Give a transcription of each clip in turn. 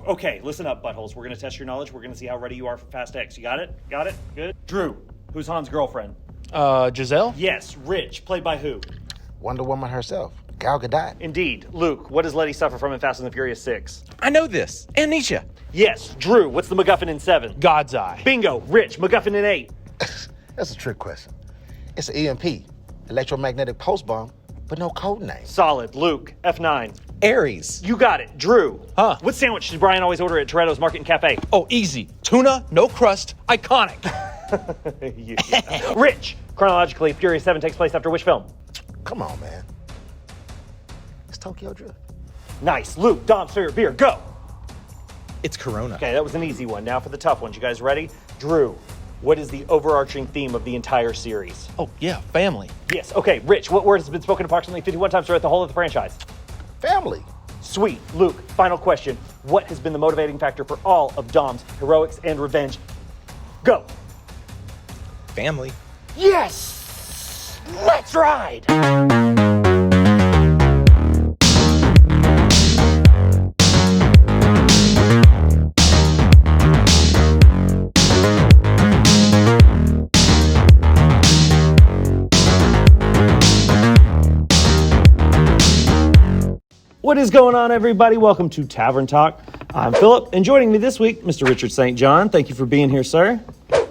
Okay, listen up, buttholes. We're going to test your knowledge. We're going to see how ready you are for Fast X. You got it? Got it? Good. Drew, who's Han's girlfriend? Giselle? Yes. Rich, played by who? Wonder Woman herself, Gal Gadot. Indeed. Luke, what does Letty suffer from in Fast and the Furious 6? I know this. Amnesia. Yes. Drew, what's the MacGuffin in 7? God's eye. Bingo. Rich, MacGuffin in 8. That's a trick question. It's an EMP, electromagnetic pulse bomb, but no code name. Solid. Luke, F9. Aries. You got it. Drew. Huh? What sandwich does Brian always order at Toretto's Market and Cafe? Oh, easy. Tuna, no crust, iconic. Rich, chronologically, Furious 7 takes place after which film? Come on, man. It's Tokyo Drift. Nice. Luke, Dom's favorite beer, go. It's Corona. Okay, that was an easy one. Now for the tough ones. You guys ready? Drew, what is the overarching theme of the entire series? Oh, yeah, family. Yes. Okay, Rich, what word has been spoken approximately 51 times throughout the whole of the franchise? Family. Sweet. Luke, final question. What has been the motivating factor for all of Dom's heroics and revenge? Go. Family. Yes! Let's ride! What is going on, everybody? Welcome to Tavern Talk. I'm Philip, and joining me this week, Mr. Richard St. John. Thank you for being here, sir.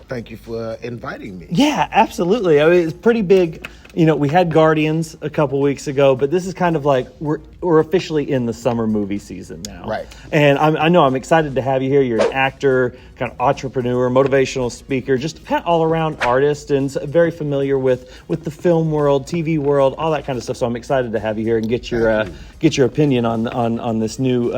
Thank you for inviting me. Yeah, absolutely. I mean, it's pretty big. You know, we had Guardians a couple weeks ago, but this is kind of like we're officially in the summer movie season now. Right. And I know I'm excited to have you here. You're an actor, kind of entrepreneur, motivational speaker, just kind of all-around artist, and very familiar with the film world, TV world, all that kind of stuff. So I'm excited to have you here and get your opinion on this new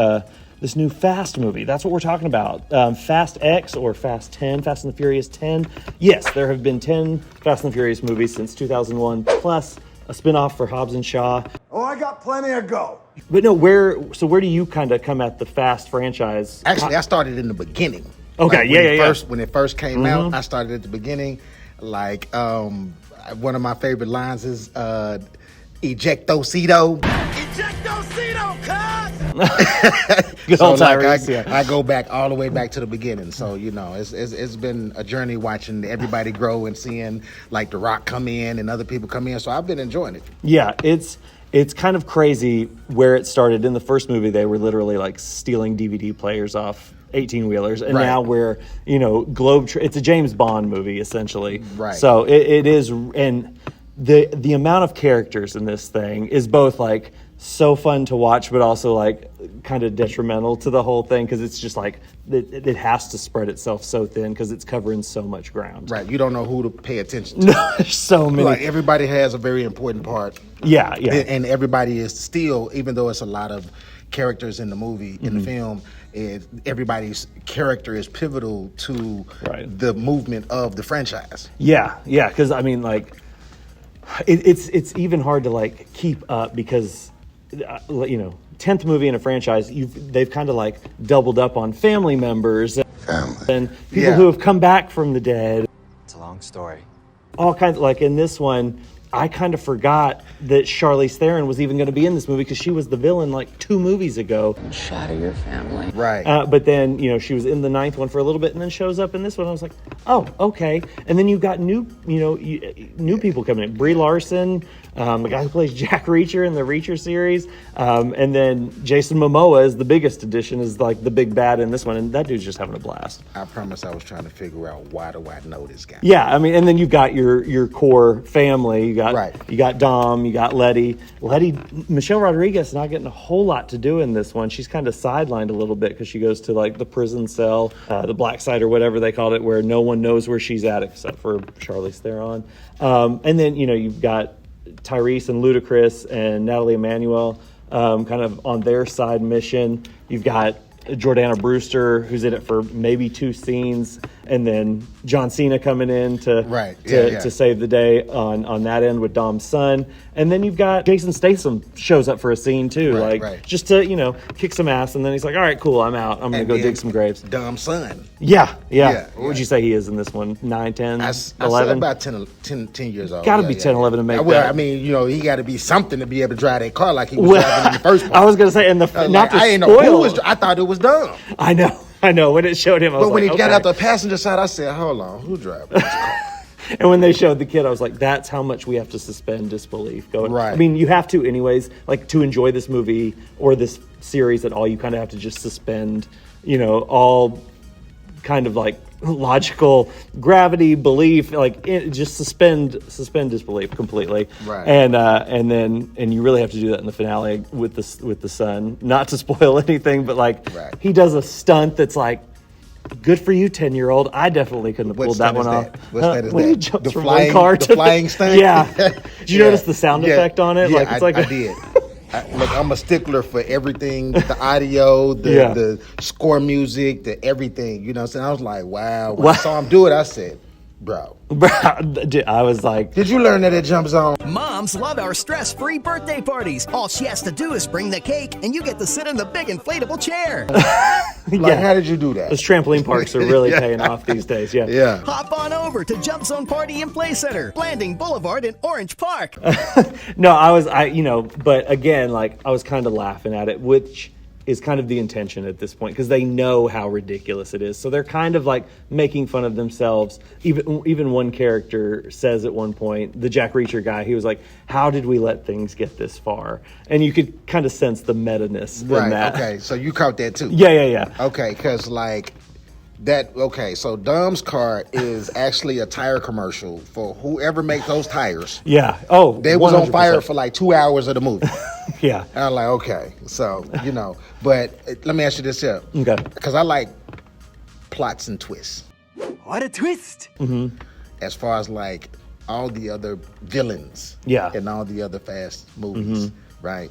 Fast movie. That's what we're talking about. Fast X or Fast 10, Fast and the Furious 10. Yes, there have been 10 Fast and the Furious movies since 2001, plus a spin-off for Hobbs and Shaw. Oh, I got plenty of go. But no, where do you kind of come at the Fast franchise? Actually, I started in the beginning. Okay, Like, when it first came out, I started at the beginning. Like, one of my favorite lines is, Ejectocito. Ejectocito, cuz! Good old Tyrese, I go back all the way back to the beginning. So, you know, it's been a journey watching everybody grow and seeing, like, The Rock come in and other people come in. So I've been enjoying it. Yeah, it's kind of crazy where it started. In the first movie, they were literally, like, stealing DVD players off 18-wheelers. And Right. now we're, you know, it's a James Bond movie, essentially. Right. So it is, and the amount of characters in this thing is both, like, so fun to watch, but also, like, kind of detrimental to the whole thing, because it's just like it has to spread itself so thin because it's covering so much ground. Right. You don't know who to pay attention to. No, there's so many. Like, everybody has a very important part. Yeah. And everybody is still, even though it's a lot of characters in the movie, in the film, everybody's character is pivotal to the movement of the franchise. Yeah, because I mean, like, it's even hard to, like, keep up because, you know, 10th movie in a franchise, they've kind of, like, doubled up on family members and people who have come back from the dead. It's a long story. All kinds, like in this one, I kind of forgot that Charlize Theron was even going to be in this movie because she was the villain like 2 movies ago. Shatter your family. Right. But then, you know, she was in the 9th one for a little bit and then shows up in this one. I was like, oh, okay. And then you've got new people coming in. Brie Larson, the guy who plays Jack Reacher in the Reacher series. And then Jason Momoa is the biggest addition, is like the big bad in this one. And that dude's just having a blast. I promise I was trying to figure out, why do I know this guy? Yeah, I mean, and then you've got your core family. You got Right. You got Dom, you got Letty. Michelle Rodriguez not getting a whole lot to do in this one. She's kind of sidelined a little bit because she goes to like the prison cell, the black side or whatever they called it, where no one knows where she's at except for Charlize Theron. And then, you know, you've got Tyrese and Ludacris and Nathalie Emmanuel kind of on their side mission. You've got Jordana Brewster, who's in it for maybe 2 scenes, and then John Cena coming in to save the day on that end with Dom's son. And then you've got Jason Statham shows up for a scene too, just to, you know, kick some ass, and then he's like, all right, cool, I'm out. I'm going to go dig some graves. Dom's son. Yeah. What would you say he is in this one? 9, 10, 11? About 10 years old. Got to be 10, 11 to make that. I mean, you know, he got to be something to be able to drive that car like he was driving in the first part. I was going to say, and I didn't know who was. I thought it was was dumb. I know. When it showed him, I was But when like, he got okay. out the passenger side, I said, hold on, who driving this car? And when they showed the kid, I was like, that's how much we have to suspend disbelief. Right. I mean, you have to anyways, like to enjoy this movie or this series at all, you kind of have to just suspend, all kind of like logical gravity, belief, just suspend disbelief completely. Right. And you really have to do that in the finale with the son. Not to spoil anything, but Right. he does a stunt that's like, good for you, 10-year-old. I definitely couldn't have What pulled that stunt one is off. that? What stunt is when he that? jumps The from flying- one car the to flying stunt? Yeah. Did you notice the sound effect on it? Yeah, Like it's like I did. Look, I'm a stickler for everything, the audio, the score music, the everything. You know what I'm saying? I was like, wow. When I saw him do it, I said, bro. I was like, Did you learn that at Jump Zone? Moms love our stress-free birthday parties. All she has to do is bring the cake, and you get to sit in the big inflatable chair. Like, how did you do that? those trampoline parks are really paying off these days. Yeah. Yeah. Hop on over to Jump Zone Party and Play Center, Blanding Boulevard in Orange Park. No, but again, like I was kind of laughing at it, which is kind of the intention at this point because they know how ridiculous it is. So they're kind of like making fun of themselves. Even one character says at one point, the Jack Reacher guy, he was like, how did we let things get this far? And you could kind of sense the meta-ness in Right, that. okay. So you caught that too? Yeah. Okay, because like that, okay, so Dom's car is actually a tire commercial for whoever makes those tires. Yeah. Oh, They was on 100%. fire for like 2 hours of the movie. Yeah. And I'm like, okay, so, but let me ask you this here. Okay. Because I like plots and twists. What a twist! As far as like all the other villains. Yeah. And all the other Fast movies, right?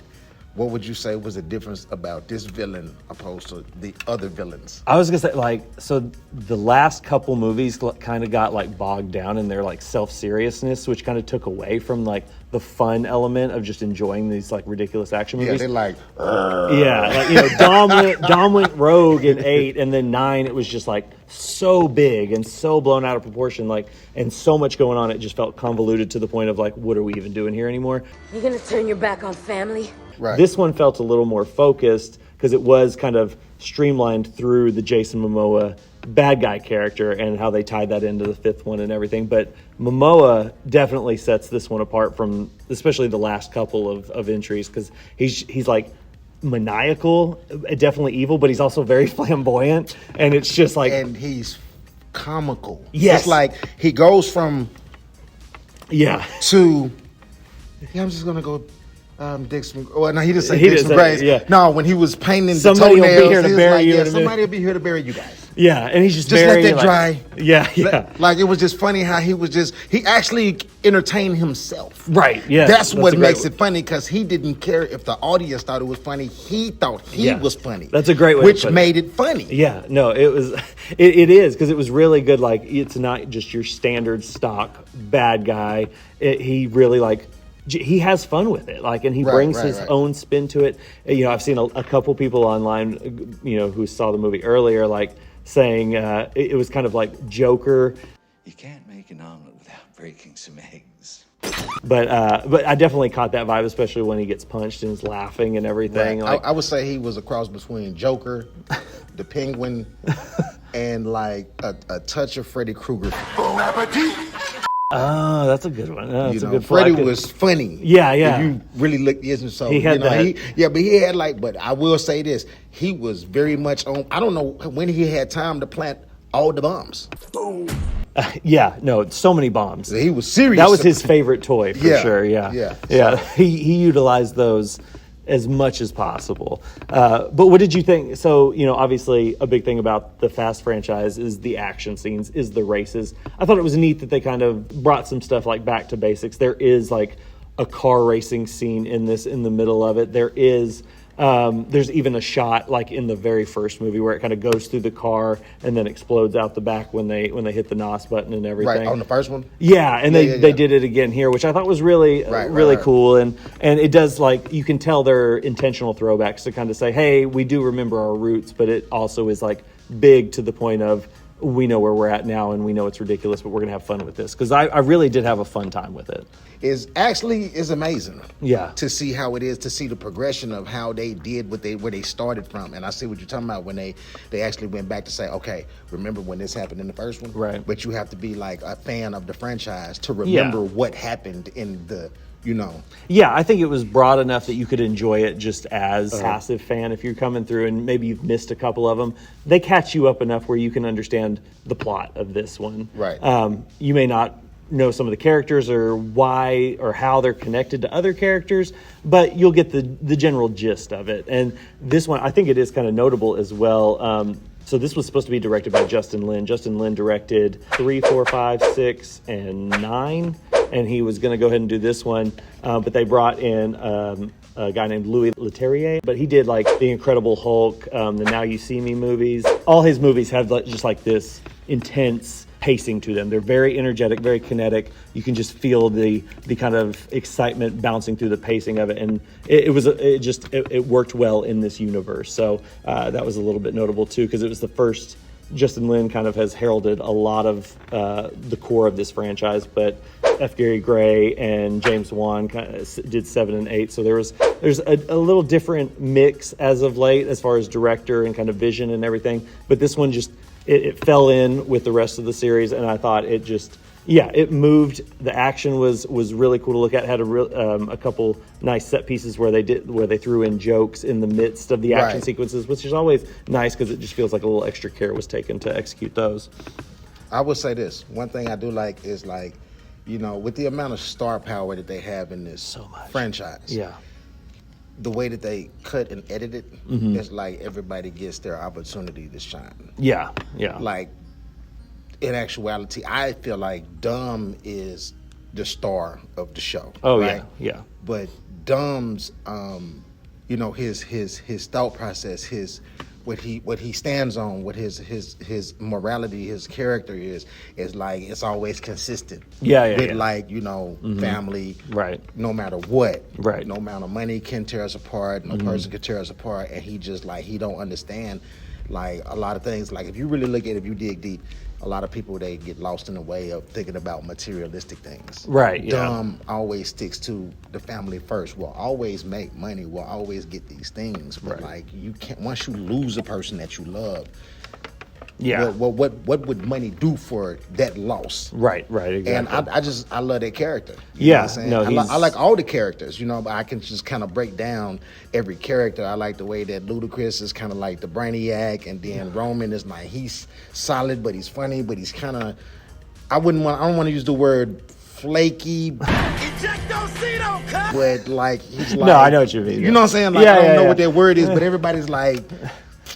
What would you say was the difference about this villain opposed to the other villains? I was gonna say, so the last couple movies kind of got like bogged down in their like self-seriousness, which kind of took away from like the fun element of just enjoying these like ridiculous action movies. Yeah, they're like, Dom went rogue in 8, and then 9 it was just like so big and so blown out of proportion, like, and so much going on. It just felt convoluted to the point of like, what are we even doing here anymore? You gonna turn your back on family? right. This one felt a little more focused because it was kind of streamlined through the Jason Momoa bad guy character and how they tied that into the 5th one and everything. But Momoa definitely sets this one apart from especially the last couple of entries because he's like maniacal, definitely evil, but he's also very flamboyant, and it's just like, and he's comical. Yes. It's like he goes from yeah. to, I'm just gonna go Dixon. Oh no, he didn't say He Dixon didn't say- Grace. yeah. No, when he was painting Somebody the will be toenails, here to he was bury like, you yeah, in a minute. somebody will be here to bury you guys. Yeah, and he's just Just very let that like, dry. Yeah. Like it was just funny how he actually entertained himself. Right, yeah. That's what a great makes it funny because he didn't care if the audience thought it was funny. He thought he Yeah. was funny. That's a great way to which put it. made it funny. Yeah, no, it was, it is because it was really good. Like, it's not just your standard stock bad guy. He really like, he has fun with it. Like, and he brings his own spin to it. I've seen a couple people online, who saw the movie earlier, like saying it was kind of like Joker. You can't make an omelet without breaking some eggs. But I definitely caught that vibe, especially when he gets punched and is laughing and everything. Right. Like, I would say he was a cross between Joker, the Penguin, and like a touch of Freddy Krueger. oh, that's a good one. That's a good Freddy plot. was funny. Yeah. If you really look, isn't so. He had that. But he had but I will say this: he was very much on. I don't know when he had time to plant all the bombs. Yeah, no, so many bombs. He was serious. That was his favorite toy for sure. Yeah. He utilized those as much as possible. But what did you think? So, obviously a big thing about the Fast franchise is the action scenes, is the races. I thought it was neat that they kind of brought some stuff like back to basics. There is like a car racing scene in the middle of it. There is. There's even a shot like in the very first movie where it kind of goes through the car and then explodes out the back when they hit the NOS button and everything. Right on the first one. Yeah, and they did it again here, which I thought was really cool, and it does, like, you can tell they're intentional throwbacks to kind of say, hey, we do remember our roots, but it also is like big to the point of we know where we're at now and we know it's ridiculous, but we're going to have fun with this. Because I really did have a fun time with it. Is amazing. Yeah. To see how it is, to see the progression of how they did where they started from. And I see what you're talking about when they actually went back to say, okay, remember when this happened in the first one? Right. But you have to be like a fan of the franchise to remember what happened in the, Yeah, I think it was broad enough that you could enjoy it just as a passive fan. If you're coming through and maybe you've missed a couple of them, they catch you up enough where you can understand the plot of this one. Right. You may not know some of the characters or why or how they're connected to other characters, but you'll get the general gist of it. And this one, I think it is kind of notable as well. So this was supposed to be directed by Justin Lin. Justin Lin directed 3, 4, 5, 6, and 9, and he was going to go ahead and do this one, but they brought in a guy named Leterrier, but he did like The Incredible Hulk, the Now You See Me movies. All his movies have just like this intense pacing to them. They're very energetic, very kinetic. You can just feel the kind of excitement bouncing through the pacing of it, and it worked well in this universe. So that was a little bit notable too, because it was the first. Justin Lin kind of has heralded a lot of the core of this franchise, but F. Gary Gray and James Wan kind of did 7 and 8. So there's a little different mix as of late as far as director and kind of vision and everything. But this one just it fell in with the rest of the series, and I thought it just it moved. The action was really cool to look at. Had a couple nice set pieces where they threw in jokes in the midst of the action sequences, which is always nice because it just feels like a little extra care was taken to execute those. I would say this. One thing I do like is with the amount of star power that they have in this franchise. Yeah. The way that they cut and edit it, it's like everybody gets their opportunity to shine. Yeah, yeah. Like, in actuality, I feel like Dom is the star of the show. Oh, right? Yeah. But Dom's, his thought process, what he stands on, what his morality, his character is like it's always consistent. With family. Right. No matter what. Right. No amount of money can tear us apart. No person can tear us apart. And he just he don't understand a lot of things. Like if you really look at it, if you dig deep, a lot of people, they get lost in the way of thinking about materialistic things. Right. Dom always sticks to the family first. We'll always make money. We'll always get these things. But you can't, once you lose a person that you love, what would money do for that loss? Right, exactly. And I love that character. You know what I'm saying? I like all the characters, but I can just kind of break down every character. I like the way that Ludacris is kind of like the brainiac, and then Roman is he's solid, but he's funny, but he's kind of, I don't want to use the word flaky, but he's no, I know what you mean. You know what I'm saying? I don't know what that word is, but everybody's like,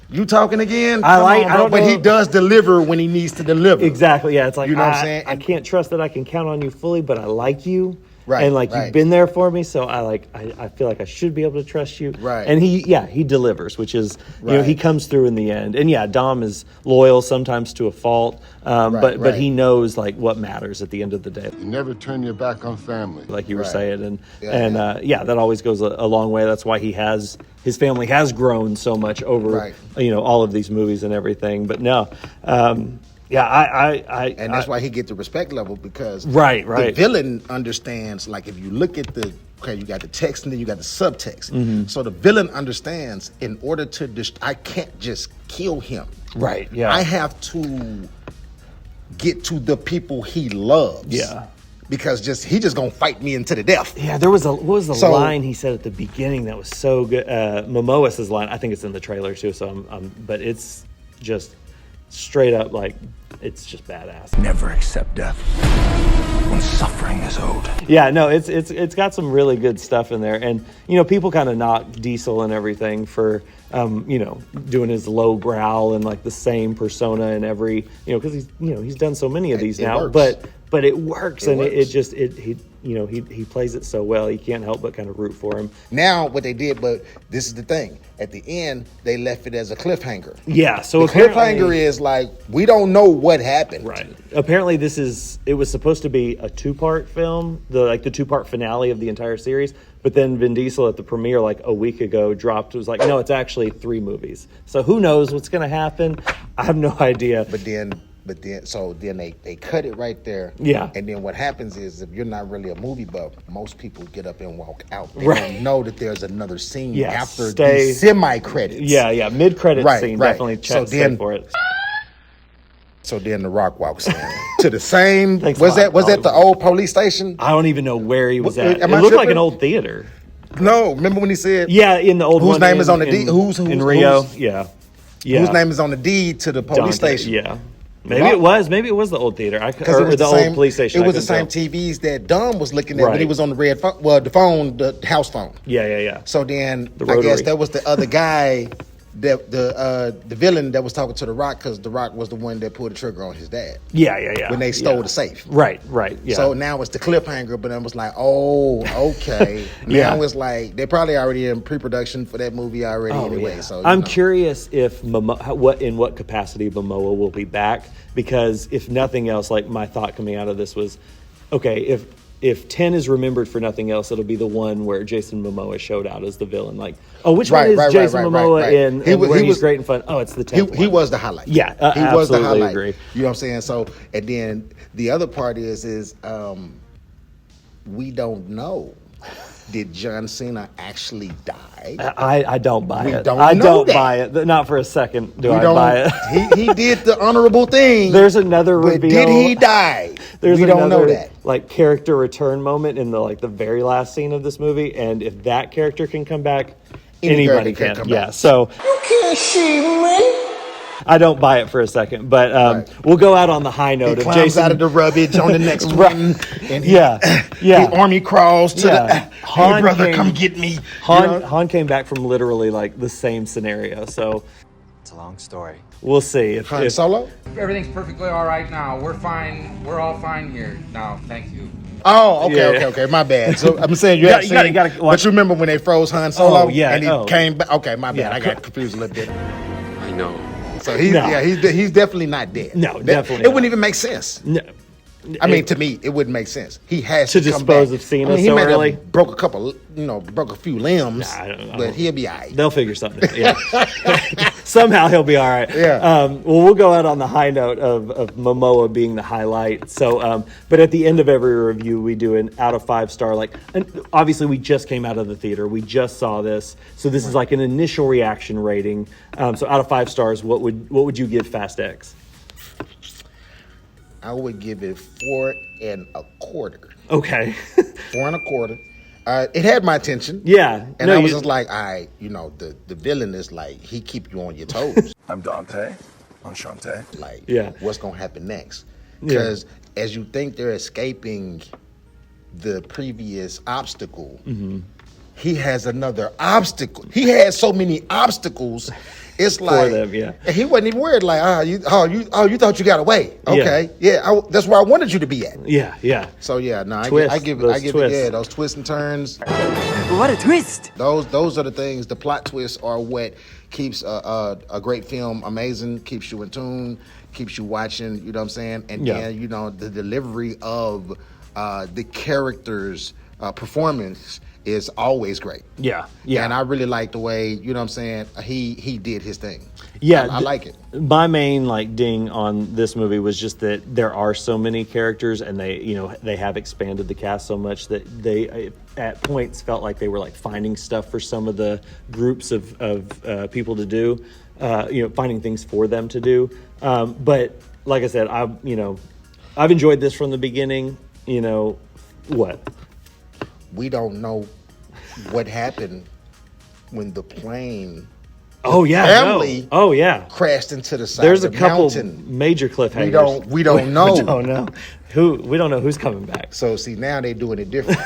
you talking again? But he does deliver when he needs to deliver. Exactly. Yeah, it's like, you know what I'm saying? I can't trust that I can count on you fully, but I like you. Right. And you've been there for me, so I feel like I should be able to trust you. Right. And he delivers, which is he comes through in the end. And Dom is loyal sometimes to a fault, but he knows what matters at the end of the day. You never turn your back on family, like you were saying, that always goes a long way. That's why his family has grown so much over all of these movies and everything. But no. And that's why he gets the respect level, because the villain understands, if you look at you got the text and then you got the subtext. Mm-hmm. So the villain understands, in order to I can't just kill him. Right, yeah. I have to get to the people he loves. Yeah. Because he just gonna fight me into the death. Yeah, what was the line he said at the beginning that was so good? Momoa's line, I think it's in the trailer too, but it's just straight up it's just badass. Never accept death when suffering is owed. Yeah, no, it's got some really good stuff in there, and people kind of knock Diesel and everything for doing his low growl and the same persona in every because he's done so many of these now, works. but it works, he plays it so well. You can't help but kind of root for him. Now what they did, but this is the thing. At the end, they left it as a cliffhanger. Yeah, so the cliffhanger is we don't know what happened. Right. Apparently it was supposed to be a 2-part film, the 2-part finale of the entire series, but then Vin Diesel at the premiere a week ago dropped, it was no, it's actually 3 movies. So who knows what's going to happen? I have no idea. But then But then they cut it right there. Yeah. And then what happens is if you're not really a movie buff, most people get up and walk out. They Right. don't know that there's another scene Yeah, after stay- the semi-credits. Yeah, mid-credit Right, scene. right. Definitely So check then- for it. So then The Rock walks in to the same. Thanks Was a lot. that the old police station? I don't even know where he was at. It Am I looked like tripping? an old theater. No, remember when he said, Yeah, in the old Whose one. name in- is on the in- deed? Who's in Rio? who's- Yeah. Yeah. whose name is on the deed to the police Dante, station? Yeah. Maybe it was. Maybe it was the old theater. Because it was the the same, old police station. It was the I same couldn't tell. TVs that Dom was looking at when he Right. was on the red phone. Well, the house phone. Yeah. So then The I guess rotary. that was the other guy, that the villain that was talking to The Rock, because The Rock was the one that pulled the trigger on his dad Yeah. when they stole yeah. the safe. Right. Yeah. So now it's the cliffhanger, but I was like, oh, okay. Yeah. Now it's like they're probably already in pre-production for that movie already anyway. yeah. So I'm curious if in what capacity Momoa will be back, because if nothing else, like my thought coming out of this was, okay, if 10 is remembered for nothing else, it'll be the one where Jason Momoa showed out as the villain. Like, oh, which one is Jason Momoa in? He Where he's was great and fun. Oh, it's the 10th He one. was the highlight. Yeah, he was the absolutely highlight. agree. You know what I'm saying? So, and then the other part is we don't know. Did John Cena actually die? I don't buy We it. don't I know don't that. buy it. Not for a second do We I don't. buy it. He did the honorable thing. There's another but reveal. did he die? There's we don't know another, that. like, character return moment in the very last scene of this movie, and if that character can come back, Any anybody character can can. come Yeah. back. So You can't see me. I don't buy it for a second, but Right. we'll go out on the high He note of climbs Jason. out of the rubbish on the next Right. one, and he, Yeah. he army crawls to Yeah. the. Hey, Han brother, came- come get me. Han came back from literally like the same scenario, so It's a long story. we'll see if Han Solo. Everything's perfectly all right now. We're fine. We're all fine here now. Thank you. Oh, okay, Yeah. okay. My bad. So I'm saying You gotta but you remember when they froze Han Solo? Oh, yeah. And he Oh. came back. Okay, my bad. Yeah. I got confused a little bit. I know. So he's No. he's definitely not dead. No, That- definitely It not. wouldn't even make sense. no. I mean, to me, it wouldn't make sense. He has To to come dispose back. of Cena I mean, he so might early? have broke a few limbs, Nah, I don't- but he'll be all right. They'll figure something out. Yeah. Somehow he'll be all right. Yeah. Well, we'll go out on the high note of Momoa being the highlight. So, but at the end of every review, we do an out of 5 star. And obviously, we just came out of the theater. We just saw this. So this is like an initial reaction rating. So out of 5 stars, what would you give Fast X? I would give it 4 1/4. Okay. 4 1/4. It had my attention. Yeah. And I was just like, the villain is like, he keep you on your toes. I'm Dante. Enchanté. Like, Yeah. what's going to happen next? Yeah. Because as you think they're escaping the previous obstacle, he has another obstacle. He has so many obstacles. It's like them, yeah. And he wasn't even worried. Like, you thought you got away? Okay, yeah, that's where I wanted you to be at. Yeah. So yeah, no, I Twists, give those it, twists. yeah, those twists and turns. What a twist! Those are the things. The plot twists are what keeps a great film amazing. Keeps you in tune. Keeps you watching. You know what I'm saying? And Yeah. then the delivery of the characters' performance is always great. Yeah. And I really like the way, you know what I'm saying, he did his thing. Yeah, I like it. My main ding on this movie was just that there are so many characters, and they have expanded the cast so much that they at points felt like they were finding stuff for some of the groups of people to do, finding things for them to do. But like I said, I've enjoyed this from the beginning. What? We don't know what happened when the plane family crashed into the side There's of a the couple mountain. major cliffhangers. We don't know. We don't know we don't know who's coming back. So see, now they're doing it different.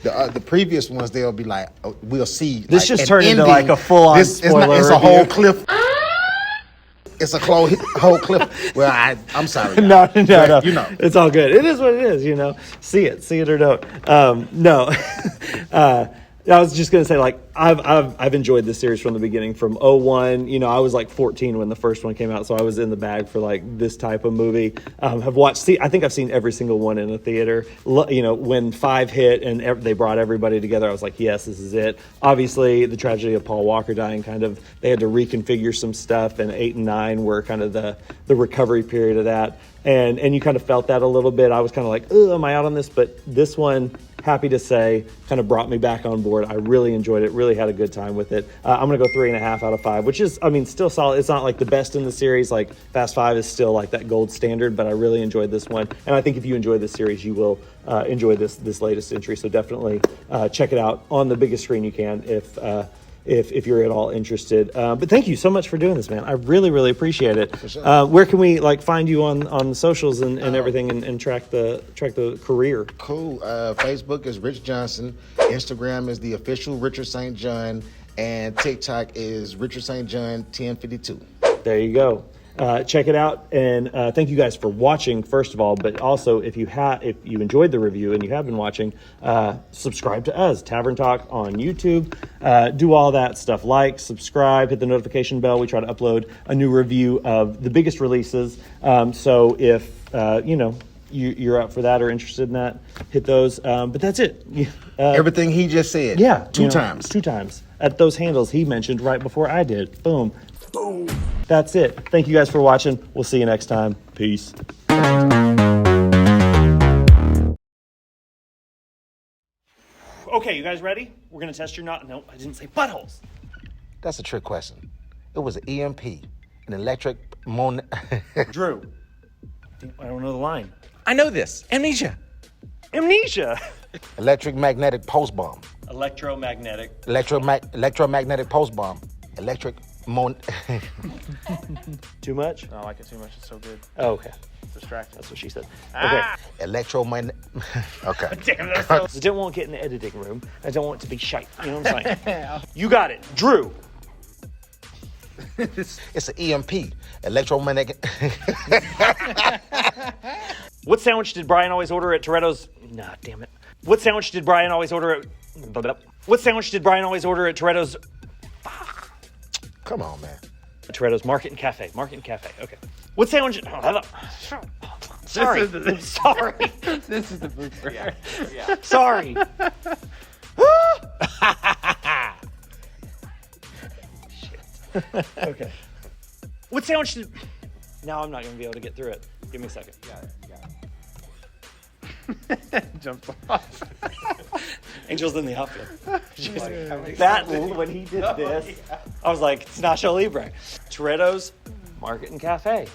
The previous ones, they'll be like, we'll see. This like, just an turned into ending. a full-on It's spoiler a whole review. cliff. It's a whole cliff. Well, I'm sorry. No. But, It's all good. It is what it is. See it or don't. No. I was just gonna say, like, I've enjoyed this series from the beginning, from 01. You know, I was like 14 when the first one came out, so I was in the bag for like this type of movie. I think I've seen every single one in a theater. You know, when 5 hit and they brought everybody together, I was like, yes, this is it. Obviously, the tragedy of Paul Walker dying, they had to reconfigure some stuff, and 8 and 9 were kind of the recovery period of that. And you kind of felt that a little bit. I was kind of like, oh, am I out on this? But this one, happy to say, kind of brought me back on board. I really enjoyed it, really had a good time with it. I'm going to go 3.5 out of 5, which is, I mean, still solid. It's not like the best in the series. Like Fast 5 is still like that gold standard, but I really enjoyed this one. And I think if you enjoy this series, you will enjoy this latest entry. So definitely check it out on the biggest screen you can if you're at all interested. But thank you so much for doing this, man. I really, really appreciate it. For sure. Where can we like find you on the socials and everything and track the career? Cool. Facebook is Rich Johnson. Instagram is the official Richard St. John. And TikTok is Richard St. John 1052. There you go. Check it out, and thank you guys for watching, first of all, but also if you enjoyed the review and you have been watching, subscribe to us, Tavern Talk on YouTube. Do all that stuff, like, subscribe, hit the notification bell. We try to upload a new review of the biggest releases, so if you're up for that or interested in that, hit those. But that's it. Everything he just said. Yeah. Two times. At those handles he mentioned right before I did. Boom. That's it. Thank you guys for watching. We'll see you next time. Peace. Okay, you guys ready? We're going to test your No, I didn't say buttholes. That's a trick question. It was an EMP, an electric Drew, I don't know the line. I know this. Amnesia. Electromagnetic pulse bomb. Electromagnetic pulse bomb. Too much? I like it too much. It's so good. Oh, okay. It's distracting. That's what she said. Okay. Okay. Damn, I don't want to get in the editing room. I don't want it to be shite. You know what I'm saying? You got it. Drew. It's an EMP. Electromagnetic. What sandwich did Brian always order at Toretto's? Nah, damn it. What sandwich did Brian always order at Toretto's? Come on, man. Toretto's Market and Cafe. Okay. What sandwich? Sorry. Sorry. This is the blooper. Yeah. Sorry. Shit. Okay. What sandwich did... Now I'm not going to be able to get through it. Give me a second. Got it. Jumped off. Angels in the outfield. When he did this, I was like, it's Nacho Libre. Toretto's Market and Cafe.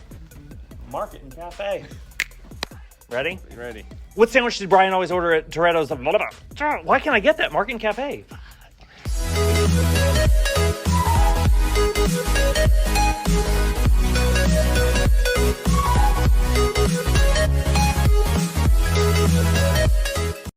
Ready? Ready. What sandwich did Brian always order at Toretto's? Why can't I get that? Market and Cafe.